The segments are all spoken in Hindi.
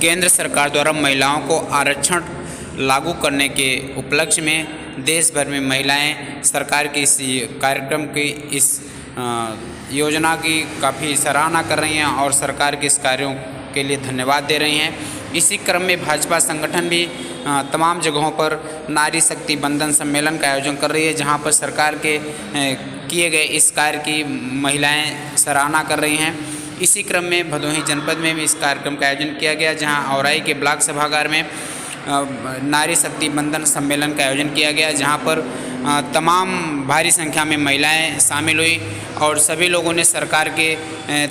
केंद्र सरकार द्वारा महिलाओं को आरक्षण लागू करने के उपलक्ष्य में देश भर में महिलाएं सरकार की इस कार्यक्रम की इस योजना की काफ़ी सराहना कर रही हैं और सरकार के इस कार्यों के लिए धन्यवाद दे रही हैं। इसी क्रम में भाजपा संगठन भी तमाम जगहों पर नारी शक्ति बंधन सम्मेलन का आयोजन कर रही है, जहां पर सरकार के किए गए इस कार्य की महिलाएं सराहना कर रही हैं। इसी क्रम में भदोही जनपद में भी इस कार्यक्रम का आयोजन किया गया, जहां औराई के ब्लॉक सभागार में नारी शक्ति बंधन सम्मेलन का आयोजन किया गया, जहां पर तमाम भारी संख्या में महिलाएं शामिल हुई और सभी लोगों ने सरकार के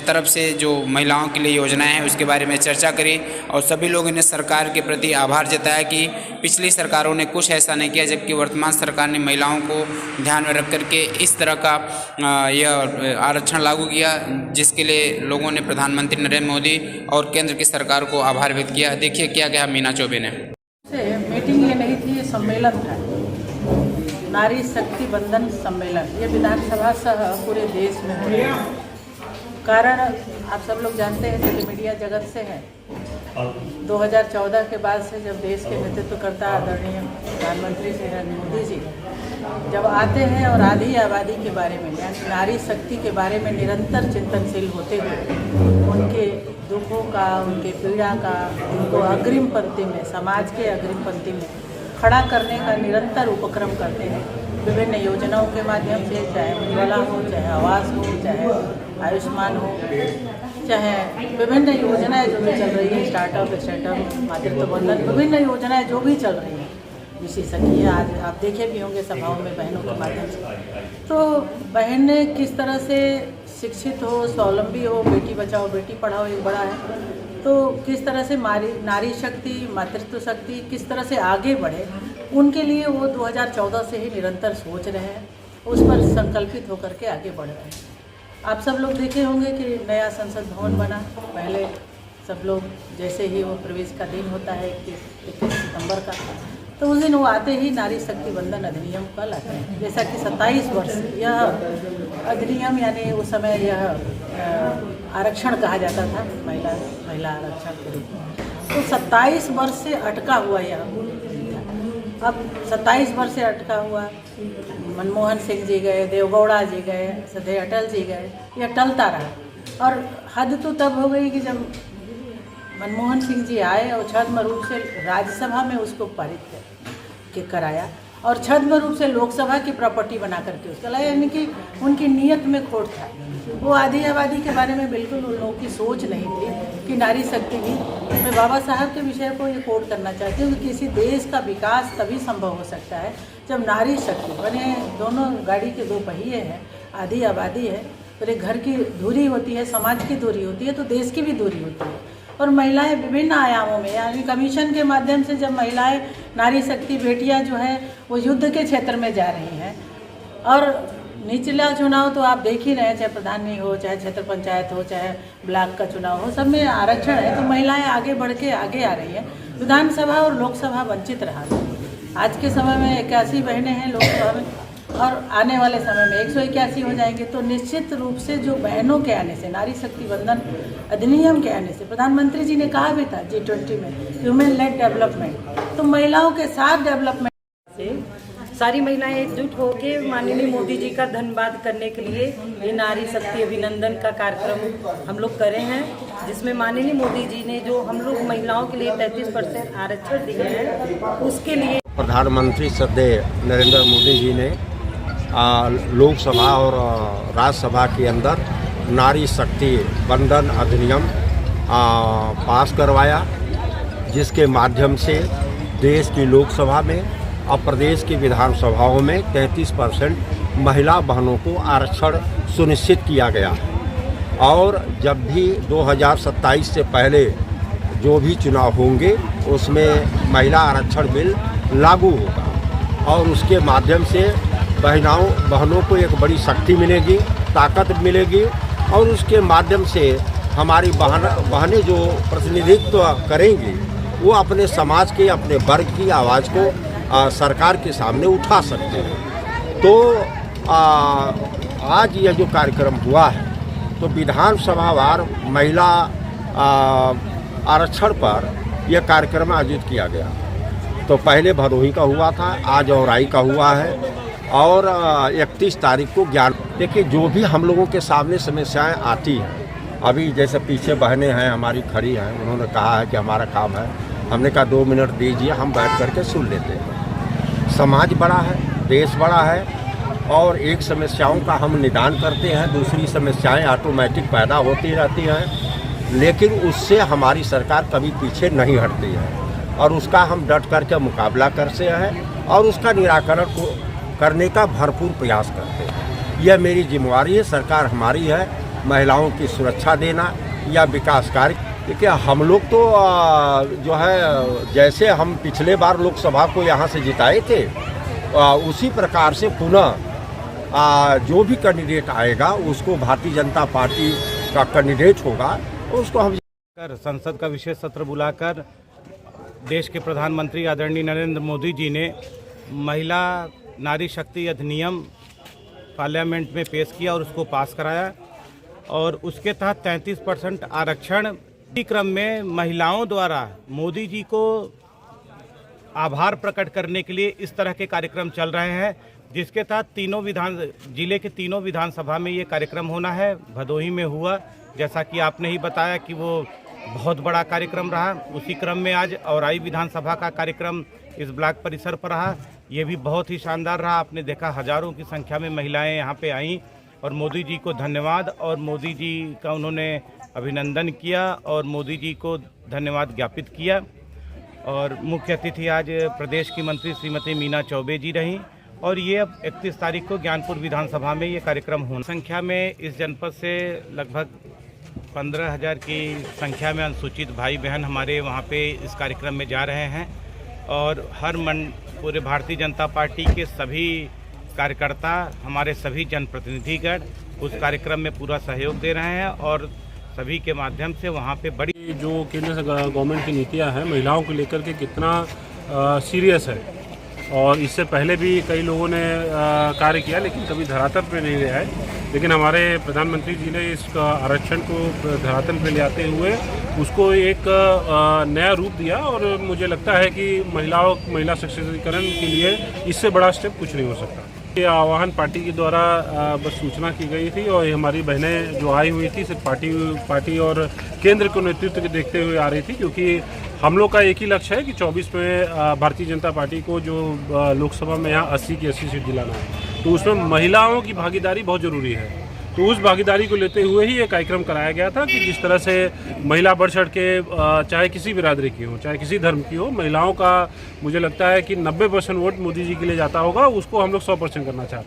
तरफ से जो महिलाओं के लिए योजनाएं हैं उसके बारे में चर्चा करी और सभी लोगों ने सरकार के प्रति आभार जताया कि पिछली सरकारों ने कुछ ऐसा नहीं किया, जबकि वर्तमान सरकार ने महिलाओं को ध्यान में रख करके इस तरह का यह आरक्षण लागू किया, जिसके लिए लोगों ने प्रधानमंत्री नरेंद्र मोदी और केंद्र की सरकार को आभार व्यक्त किया। देखिए क्या कहा मीना चौबे ने। मीटिंग ये नहीं थी, ये सम्मेलन था, नारी शक्ति बंधन सम्मेलन। ये विधानसभा सह पूरे देश में हो रहा है। कारण आप सब लोग जानते हैं, चलिए मीडिया जगत से है, 2014 के बाद से जब देश के नेतृत्व करता आदरणीय प्रधानमंत्री श्री नरेंद्र मोदी जी जब आते हैं और आधी आबादी के बारे में यानी नारी शक्ति के बारे में निरंतर चिंतनशील होते हुए उनके दुखों का, उनके पीड़ा का, उनको अग्रिम पंक्ति में, समाज के अग्रिम पंक्ति में खड़ा करने का निरंतर उपक्रम करते हैं। विभिन्न योजनाओं के माध्यम से, चाहे उज्ज्वला हो, चाहे आवास हो, चाहे आयुष्मान हो, चाहे विभिन्न योजनाएं जो भी चल रही है, स्टार्टअप मातृत्व बंधन, विभिन्न योजनाएं जो भी चल रही हैं, विशेषज्ञ आज आप देखे भी होंगे सभाओं में बहनों के माध्यम से। तो बहनें किस तरह से शिक्षित हो, स्वावलंबी हो, बेटी बचाओ बेटी पढ़ाओ एक बड़ा है, तो किस तरह से नारी शक्ति, मातृत्व शक्ति किस तरह से आगे बढ़े, उनके लिए वो 2014 से ही निरंतर सोच रहे हैं, उस पर संकल्पित होकर के आगे बढ़ रहे हैं। आप सब लोग देखे होंगे कि नया संसद भवन बना। पहले सब लोग जैसे ही वो प्रवेश का दिन होता है 21 सितंबर का, तो उस दिन वो आते ही नारी शक्ति बंधन अधिनियम का लाते हैं। जैसा कि 27 वर्ष यह अधिनियम यानी उस समय यह आरक्षण कहा जाता था, महिला आरक्षण के रूप में, तो 27 वर्ष से अटका हुआ यह, अब 27 वर्ष से अटका हुआ। मनमोहन सिंह जी गए, देवगौड़ा जी गए, सदैव अटल जी गए, यह टलता रहा। और हद तो तब हो गई कि जब मनमोहन सिंह जी आए और छद्म रूप से राज्यसभा में उसको पारित कराया और छद्म रूप से लोकसभा की प्रॉपर्टी बना करके उसका लाया, यानी कि उनकी नीयत में खोट था। वो आधी आबादी के बारे में बिल्कुल उन लोगों की सोच नहीं थी कि नारी शक्ति भी। मैं बाबा साहब के विषय को ये कोट करना चाहती हूँ कि किसी देश का विकास तभी संभव हो सकता है जब नारी शक्ति बने। दोनों गाड़ी के दो पहिए हैं, आधी आबादी है, फिर एक घर की धुरी होती है, समाज की धुरी होती है, तो देश की भी धुरी होती है। और महिलाएं विभिन्न आयामों में, यानी कमीशन के माध्यम से जब महिलाएं, नारी शक्ति बेटियां जो हैं वो युद्ध के क्षेत्र में जा रही हैं। और निचला चुनाव तो आप देख ही रहे हैं, चाहे प्रधानी हो, चाहे क्षेत्र पंचायत हो, चाहे ब्लॉक का चुनाव हो, सब में आरक्षण है, तो महिलाएं आगे बढ़ के आगे आ रही हैं। विधानसभा और लोकसभा वंचित रहा। आज के समय में 81 बहनें हैं लोकसभा में और आने वाले समय में 181 हो जाएंगे। तो निश्चित रूप से जो बहनों के आने से, नारी शक्ति बंधन अधिनियम के आने से, प्रधानमंत्री जी ने कहा भी था G20 में, ह्यूमन लेड डेवलपमेंट, तो महिलाओं के साथ डेवलपमेंट से सारी महिलाएं एकजुट होकर माननीय मोदी जी का धन्यवाद करने के लिए ये नारी शक्ति अभिनंदन का कार्यक्रम हम लोग करे हैं, जिसमें माननीय मोदी जी ने जो हम लोग महिलाओं के लिए 33% आरक्षण दिए हैं, उसके लिए प्रधानमंत्री श्रद्धेय नरेंद्र मोदी जी ने लोकसभा और राज्यसभा के अंदर नारी शक्ति बंधन अधिनियम पास करवाया, जिसके माध्यम से देश की लोकसभा में और प्रदेश की विधानसभाओं में 33% महिला बहनों को आरक्षण सुनिश्चित किया गया। और जब भी 2027 से पहले जो भी चुनाव होंगे उसमें महिला आरक्षण बिल लागू होगा और उसके माध्यम से बहनों को एक बड़ी शक्ति मिलेगी, ताकत मिलेगी और उसके माध्यम से हमारी बहनें जो प्रतिनिधित्व करेंगी वो अपने समाज के, अपने वर्ग की आवाज़ को सरकार के सामने उठा सकते हैं। तो आज यह जो कार्यक्रम हुआ है तो विधानसभावार महिला आरक्षण पर यह कार्यक्रम आयोजित किया गया। तो पहले भदोही का हुआ था, आज औराई का हुआ है और 31 तारीख को ज्ञान। देखिए, जो भी हम लोगों के सामने समस्याएं आती हैं, अभी जैसे पीछे बहनें हैं हमारी खड़ी हैं, उन्होंने कहा है कि हमारा काम है, हमने कहा 2 मिनट दीजिए, हम बैठ करके सुन लेते हैं। समाज बड़ा है, देश बड़ा है और एक समस्याओं का हम निदान करते हैं, दूसरी समस्याएं ऑटोमेटिक पैदा होती रहती हैं, लेकिन उससे हमारी सरकार कभी पीछे नहीं हटती है और उसका हम डट करके मुकाबला करते हैं और उसका निराकरण को करने का भरपूर प्रयास करते हैं। यह मेरी जिम्मेवारी है, सरकार हमारी है, महिलाओं की सुरक्षा देना या विकास कार्य। देखिए, हम लोग तो जो है जैसे हम पिछले बार लोकसभा को यहाँ से जिताए थे, उसी प्रकार से पुनः जो भी कैंडिडेट आएगा उसको भारतीय जनता पार्टी का कैंडिडेट होगा, उसको हम संसद का विशेष सत्र बुलाकर देश के प्रधानमंत्री आदरणीय नरेंद्र मोदी जी ने महिला नारी शक्ति अधिनियम पार्लियामेंट में पेश किया और उसको पास कराया और उसके तहत 33% आरक्षण। इसी क्रम में महिलाओं द्वारा मोदी जी को आभार प्रकट करने के लिए इस तरह के कार्यक्रम चल रहे हैं, जिसके तहत जिले के तीनों विधानसभा में ये कार्यक्रम होना है। भदोही में हुआ, जैसा कि आपने ही बताया कि वो बहुत बड़ा कार्यक्रम रहा। उसी क्रम में आज औराई विधानसभा का कार्यक्रम इस ब्लॉक परिसर पर रहा, ये भी बहुत ही शानदार रहा। आपने देखा हजारों की संख्या में महिलाएं यहाँ पे आईं और मोदी जी को धन्यवाद और मोदी जी का उन्होंने अभिनंदन किया और मोदी जी को धन्यवाद ज्ञापित किया। और मुख्य अतिथि आज प्रदेश की मंत्री श्रीमती मीना चौबे जी रहीं और ये अब 31 तारीख को ज्ञानपुर विधानसभा में ये कार्यक्रम होना। संख्या में इस जनपद से लगभग 15,000 की संख्या में अनुसूचित भाई बहन हमारे वहाँ पे इस कार्यक्रम में जा रहे हैं और पूरे भारतीय जनता पार्टी के सभी कार्यकर्ता, हमारे सभी जनप्रतिनिधिगण उस कार्यक्रम में पूरा सहयोग दे रहे हैं और सभी के माध्यम से वहाँ पे बड़ी जो केंद्र गवर्नमेंट की नीतियाँ हैं महिलाओं को लेकर के कितना सीरियस है और इससे पहले भी कई लोगों ने कार्य किया लेकिन कभी धरातल पे नहीं ले आए, लेकिन हमारे प्रधानमंत्री जी ने इस आरक्षण को धरातल पे ले आते हुए उसको एक नया रूप दिया और मुझे लगता है कि महिला सशक्तिकरण के लिए इससे बड़ा स्टेप कुछ नहीं हो सकता। ये आह्वान पार्टी के द्वारा बस सूचना की गई थी और हमारी बहनें जो आई हुई थी सिर्फ पार्टी और केंद्र को नेतृत्व के देखते हुए आ रही थी, क्योंकि हम लोग का एक ही लक्ष्य है कि 24 में भारतीय जनता पार्टी को जो लोकसभा में यहाँ 80 की 80 सीट दिलाना है, तो उसमें महिलाओं की भागीदारी बहुत ज़रूरी है। तो उस भागीदारी को लेते हुए ही ये कार्यक्रम कराया गया था कि जिस तरह से महिला बढ़ चढ़ के चाहे किसी बिरादरी की हो, चाहे किसी धर्म की हो, महिलाओं का मुझे लगता है कि 90% वोट मोदी जी के लिए जाता होगा, उसको हम लोग 100% करना चाहते हैं।